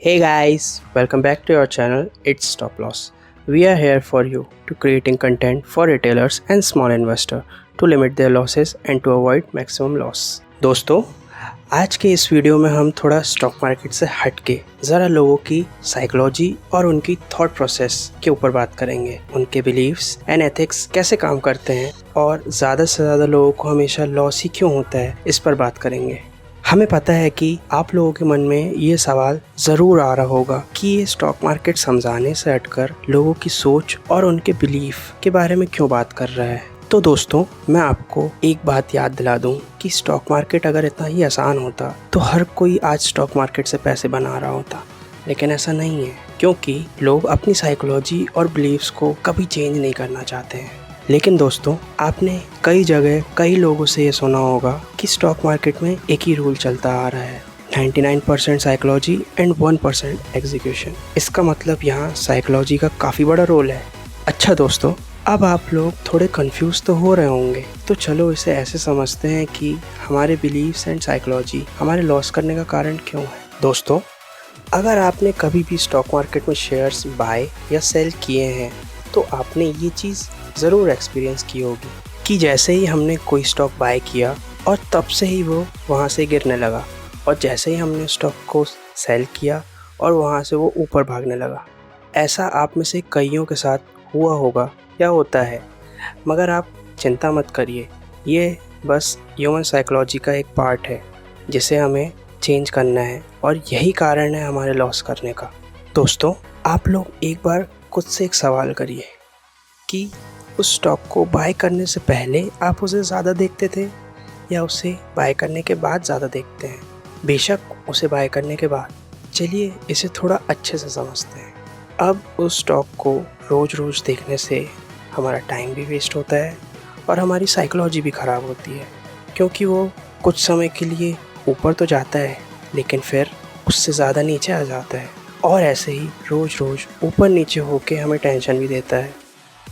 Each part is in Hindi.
Hey guys, welcome back to your channel. It's Stop Loss. We are here for you to creating content for retailers and small investor to limit their losses and to avoid maximum loss. दोस्तों, आज के इस वीडियो में हम थोड़ा स्टॉक मार्केट से हटके ज़रा लोगों की साइकोलॉजी और उनकी थॉट प्रोसेस के ऊपर बात करेंगे। उनके बिलीव्स एंड एथिक्स कैसे काम करते हैं और ज़्यादा से ज़्यादा लोगों को हमेशा लॉस ही क्यों होता है, इस पर बात करेंगे। हमें पता है कि आप लोगों के मन में ये सवाल ज़रूर आ रहा होगा कि ये स्टॉक मार्केट समझाने से हटकर लोगों की सोच और उनके बिलीफ के बारे में क्यों बात कर रहा है। तो दोस्तों, मैं आपको एक बात याद दिला दूं कि स्टॉक मार्केट अगर इतना ही आसान होता तो हर कोई आज स्टॉक मार्केट से पैसे बना रहा होता, लेकिन ऐसा नहीं है क्योंकि लोग अपनी साइकोलॉजी और बिलीव्स को कभी चेंज नहीं करना चाहते हैं। लेकिन दोस्तों, आपने कई जगह कई लोगों से ये सुना होगा कि स्टॉक मार्केट में एक ही रूल चलता आ रहा है, 99% साइकोलॉजी एंड 1% एग्जीक्यूशन। इसका मतलब यहाँ साइकोलॉजी का काफ़ी बड़ा रोल है। अच्छा दोस्तों, अब आप लोग थोड़े कंफ्यूज तो हो रहे होंगे, तो चलो इसे ऐसे समझते हैं कि हमारे बिलीव्स एंड साइकोलॉजी हमारे लॉस करने का कारण क्यों है। दोस्तों, अगर आपने कभी भी स्टॉक मार्केट में शेयर्स बाय या सेल किए हैं तो आपने ये चीज़ ज़रूर एक्सपीरियंस की होगी कि जैसे ही हमने कोई स्टॉक बाय किया और तब से ही वो वहाँ से गिरने लगा, और जैसे ही हमने स्टॉक को सेल किया और वहाँ से वो ऊपर भागने लगा। ऐसा आप में से कईयों के साथ हुआ होगा या होता है, मगर आप चिंता मत करिए, ये बस ह्यूमन साइकोलॉजी का एक पार्ट है जिसे हमें चेंज करना है, और यही कारण है हमारे लॉस करने का। दोस्तों, आप लोग एक बार खुद से एक सवाल करिए कि उस स्टॉक को बाय करने से पहले आप उसे ज़्यादा देखते थे या उसे बाय करने के बाद ज़्यादा देखते हैं। बेशक उसे बाय करने के बाद। चलिए इसे थोड़ा अच्छे से समझते हैं। अब उस स्टॉक को रोज़ रोज़ देखने से हमारा टाइम भी वेस्ट होता है और हमारी साइकोलॉजी भी ख़राब होती है, क्योंकि वो कुछ समय के लिए ऊपर तो जाता है लेकिन फिर उससे ज़्यादा नीचे आ जाता है, और ऐसे ही रोज़ रोज़ ऊपर नीचे होके हमें टेंशन भी देता है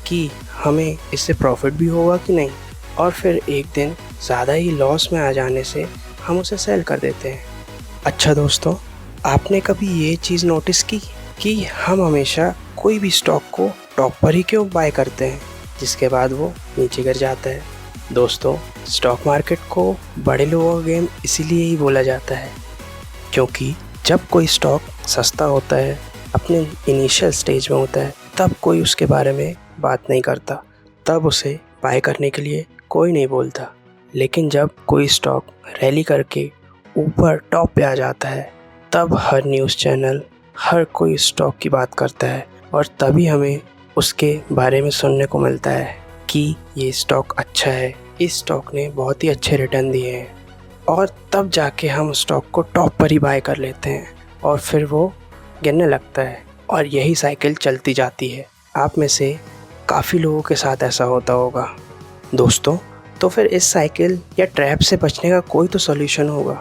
कि हमें इससे प्रॉफिट भी होगा कि नहीं, और फिर एक दिन ज़्यादा ही लॉस में आ जाने से हम उसे सेल कर देते हैं। अच्छा दोस्तों, आपने कभी ये चीज़ नोटिस की कि हम हमेशा कोई भी स्टॉक को टॉप पर ही क्यों बाय करते हैं जिसके बाद वो नीचे गिर जाता है। दोस्तों, स्टॉक मार्केट को बड़े लोगों का गेम इसीलिए ही बोला जाता है क्योंकि जब कोई स्टॉक सस्ता होता है, अपने इनिशियल स्टेज में होता है, तब कोई उसके बारे में बात नहीं करता, तब उसे बाय करने के लिए कोई नहीं बोलता। लेकिन जब कोई स्टॉक रैली करके ऊपर टॉप पे आ जाता है, तब हर न्यूज़ चैनल, हर कोई स्टॉक की बात करता है, और तभी हमें उसके बारे में सुनने को मिलता है कि ये स्टॉक अच्छा है, इस स्टॉक ने बहुत ही अच्छे रिटर्न दिए हैं, और तब जाके हम स्टॉक को टॉप पर ही बाय कर लेते हैं और फिर वो गिरने लगता है, और यही साइकिल चलती जाती है। आप में से काफ़ी लोगों के साथ ऐसा होता होगा। दोस्तों, तो फिर इस साइकिल या ट्रैप से बचने का कोई तो सॉल्यूशन होगा।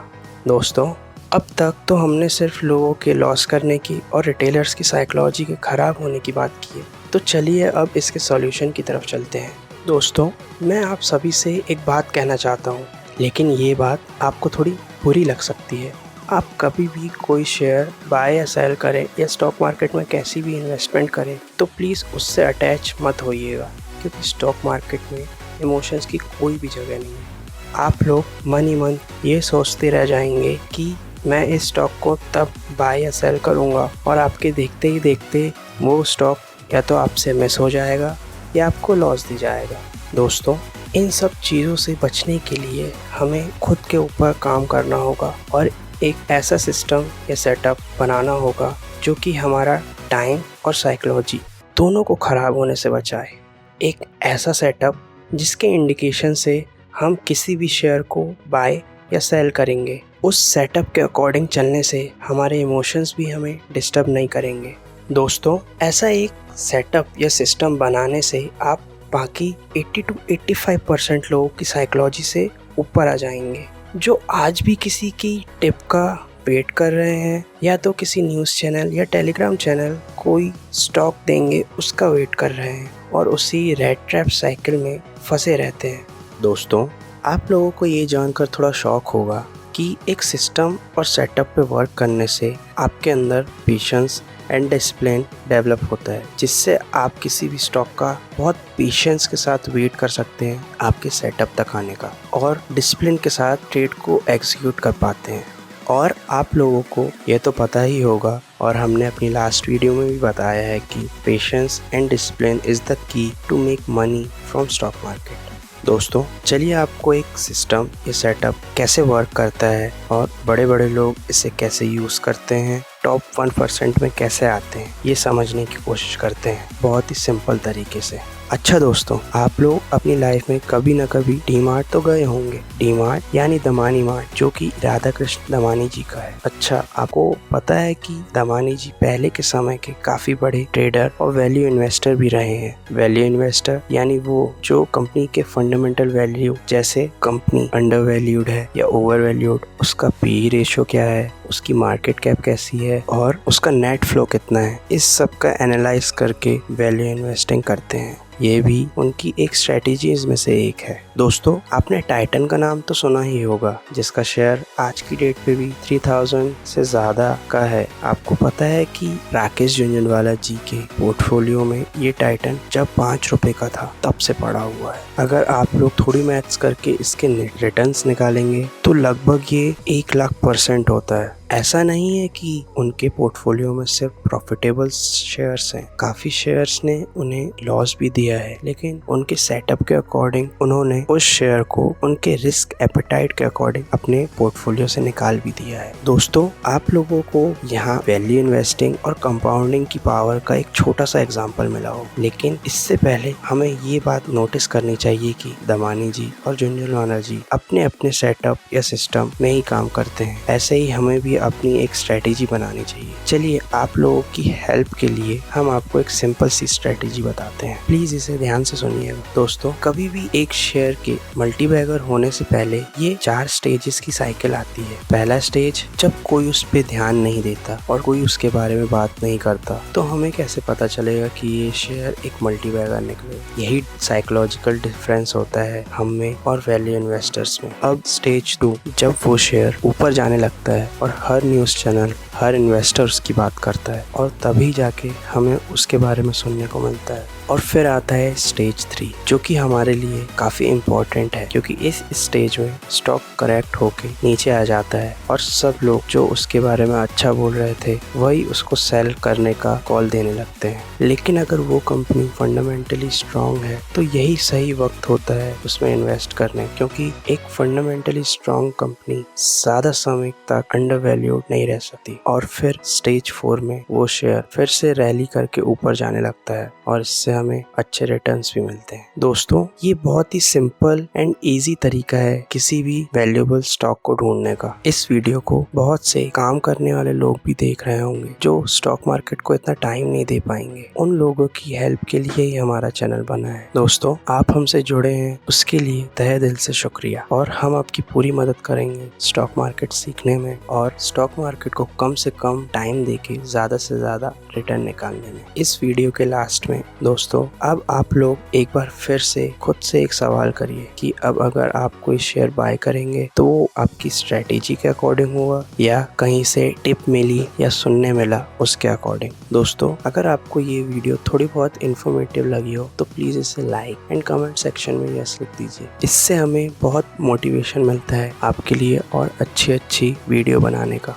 दोस्तों, अब तक तो हमने सिर्फ लोगों के लॉस करने की और रिटेलर्स की साइकोलॉजी के ख़राब होने की बात की है, तो चलिए अब इसके सॉल्यूशन की तरफ चलते हैं। दोस्तों, मैं आप सभी से एक बात कहना चाहता हूँ, लेकिन ये बात आपको थोड़ी बुरी लग सकती है। आप कभी भी कोई शेयर बाय या सेल करें या स्टॉक मार्केट में कैसी भी इन्वेस्टमेंट करें तो प्लीज़ उससे अटैच मत होइएगा, क्योंकि स्टॉक मार्केट में इमोशंस की कोई भी जगह नहीं है। आप लोग मन ही मन ये सोचते रह जाएंगे कि मैं इस स्टॉक को तब बाय या सेल करूँगा, और आपके देखते ही देखते वो स्टॉक या तो आपसे मिस हो जाएगा या आपको लॉस दी जाएगा। दोस्तों, इन सब चीज़ों से बचने के लिए हमें खुद के ऊपर काम करना होगा और एक ऐसा सिस्टम या सेटअप बनाना होगा जो कि हमारा टाइम और साइकोलॉजी दोनों को ख़राब होने से बचाए। एक ऐसा सेटअप जिसके इंडिकेशन से हम किसी भी शेयर को बाय या सेल करेंगे, उस सेटअप के अकॉर्डिंग चलने से हमारे इमोशंस भी हमें डिस्टर्ब नहीं करेंगे। दोस्तों, ऐसा एक सेटअप या सिस्टम बनाने से आप बाकी 80 to 85% लोगों की साइकोलॉजी से ऊपर आ जाएंगे, जो आज भी किसी की टिप का वेट कर रहे हैं या तो किसी न्यूज़ चैनल या टेलीग्राम चैनल कोई स्टॉक देंगे उसका वेट कर रहे हैं और उसी रेड ट्रैप साइकिल में फंसे रहते हैं। दोस्तों, आप लोगों को ये जानकर थोड़ा शॉक होगा कि एक सिस्टम और सेटअप पे वर्क करने से आपके अंदर पेशेंस एंड डिसिप्लिन डेवलप होता है, जिससे आप किसी भी स्टॉक का बहुत पेशेंस के साथ वेट कर सकते हैं आपके सेटअप तक आने का, और डिसिप्लिन के साथ ट्रेड को एग्जीक्यूट कर पाते हैं। और आप लोगों को ये तो पता ही होगा, और हमने अपनी लास्ट वीडियो में भी बताया है कि patience and discipline is the key to make money from stock market. दोस्तों चलिए आपको एक सिस्टम या सेटअप कैसे वर्क करता है और बड़े बड़े लोग इसे कैसे यूज़ करते हैं, टॉप 1% में कैसे आते हैं, ये समझने की कोशिश करते हैं बहुत ही सिंपल तरीके से। अच्छा दोस्तों, आप लोग अपनी लाइफ में कभी न कभी डी-मार्ट तो गए होंगे। डी-मार्ट यानी दमानी मार्ट, जो कि राधा कृष्ण दमानी जी का है। अच्छा, आपको पता है कि दमानी जी पहले के समय के काफी बड़े ट्रेडर और वैल्यू इन्वेस्टर भी रहे हैं। वैल्यू इन्वेस्टर यानी वो जो कंपनी के फंडामेंटल वैल्यू, जैसे कंपनी अंडर वैल्यूड है या ओवर वैल्यूड, उसका पी रेशियो क्या है, उसकी मार्केट कैप कैसी है और उसका नेट फ्लो कितना है, इस सब का एनालाइज करके वैल्यू इन्वेस्टिंग करते हैं। ये भी उनकी एक स्ट्रेटेजीज में से एक है। दोस्तों आपने टाइटन का नाम तो सुना ही होगा, जिसका शेयर आज की डेट पे भी 3000 से ज़्यादा का है। आपको पता है कि राकेश झुनझुनवाला जी के पोर्टफोलियो में ये टाइटन जब 5 रुपए का था तब से पड़ा हुआ है। अगर आप लोग थोड़ी मैथ्स करके इसके रिटर्न्स निकालेंगे तो लगभग ये 1,00,000% होता है। ऐसा नहीं है कि उनके पोर्टफोलियो में सिर्फ प्रॉफिटेबल शेयर्स हैं, काफ़ी शेयर्स ने उन्हें लॉस भी दिया है, लेकिन उनके सेटअप के अकॉर्डिंग उन्होंने उस शेयर को उनके रिस्क एपेटाइट के अकॉर्डिंग अपने पोर्टफोलियो से निकाल भी दिया है। दोस्तों आप लोगों को यहाँ वैल्यू इन्वेस्टिंग और कंपाउंडिंग की पावर का एक छोटा सा एग्जाम्पल मिला हो, लेकिन इससे पहले हमें ये बात नोटिस करनी चाहिए कि दमानी जी और झुनझुनवाला जी अपने अपने सेटअप या सिस्टम में ही काम करते हैं। ऐसे ही हमें भी अपनी एक स्ट्रेटेजी बनानी चाहिए। चलिए आप लोगों की हेल्प के लिए हम आपको एक सिंपल सी स्ट्रेटेजी बताते हैं, प्लीज इसे ध्यान से सुनिएगा। दोस्तों कभी भी एक शेयर के मल्टीबैगर होने से पहले ये 4 स्टेजेस की साइकिल आती है। पहला स्टेज, जब कोई उस पे ध्यान नहीं देता और कोई उसके बारे में बात नहीं करता, तो हमें कैसे पता चलेगा कि ये शेयर एक मल्टीबैगर निकले। यही साइकोलॉजिकल डिफरेंस होता है हम में और वैल्यू इन्वेस्टर्स में। अब स्टेज 2, जब वो शेयर ऊपर जाने लगता है और हर न्यूज़ चैनल, हर इन्वेस्टर उसकी बात करता है, और तभी जाके हमें उसके बारे में सुनने को मिलता है। और फिर आता है स्टेज 3, जो कि हमारे लिए काफ़ी इम्पोर्टेंट है, क्योंकि इस स्टेज में स्टॉक करेक्ट होके नीचे आ जाता है और सब लोग जो उसके बारे में अच्छा बोल रहे थे वही उसको सेल करने का कॉल देने लगते हैं। लेकिन अगर वो कंपनी फंडामेंटली स्ट्रांग है तो यही सही वक्त होता है उसमें इन्वेस्ट करने, क्योंकि एक फंडामेंटली स्ट्रांग कंपनी ज़्यादा समय तक अंडर वैल्यूड नहीं रह सकती। और फिर स्टेज 4 में वो शेयर फिर से रैली करके ऊपर जाने लगता है और इससे हमें अच्छे रिटर्न्स भी मिलते हैं। दोस्तों ये बहुत ही सिंपल एंड इजी तरीका है किसी भी वैल्यूएबल स्टॉक को ढूंढने का। इस वीडियो को बहुत से काम करने वाले लोग भी देख रहे होंगे जो स्टॉक मार्केट को इतना टाइम नहीं दे पाएंगे। उन लोगों की हेल्प के लिए ही हमारा चैनल बना है। दोस्तों आप हमसे जुड़े हैं उसके लिए तहे दिल से शुक्रिया, और हम आपकी पूरी मदद करेंगे स्टॉक मार्केट सीखने में और स्टॉक मार्केट को कम से कम टाइम देके ज़्यादा से ज़्यादा रिटर्न निकालने में। इस वीडियो के लास्ट में दोस्तों अब आप लोग एक बार फिर से खुद से एक सवाल करिए कि अब अगर आप कोई शेयर बाय करेंगे तो वो आपकी स्ट्रेटेजी के अकॉर्डिंग होगा या कहीं से टिप मिली या सुनने मिला उसके अकॉर्डिंग। दोस्तों अगर आपको ये वीडियो थोड़ी बहुत इन्फॉर्मेटिव लगी हो तो प्लीज़ इसे लाइक एंड कमेंट सेक्शन में यस लिख दीजिए। इससे हमें बहुत मोटिवेशन मिलता है आपके लिए और अच्छी वीडियो बनाने का।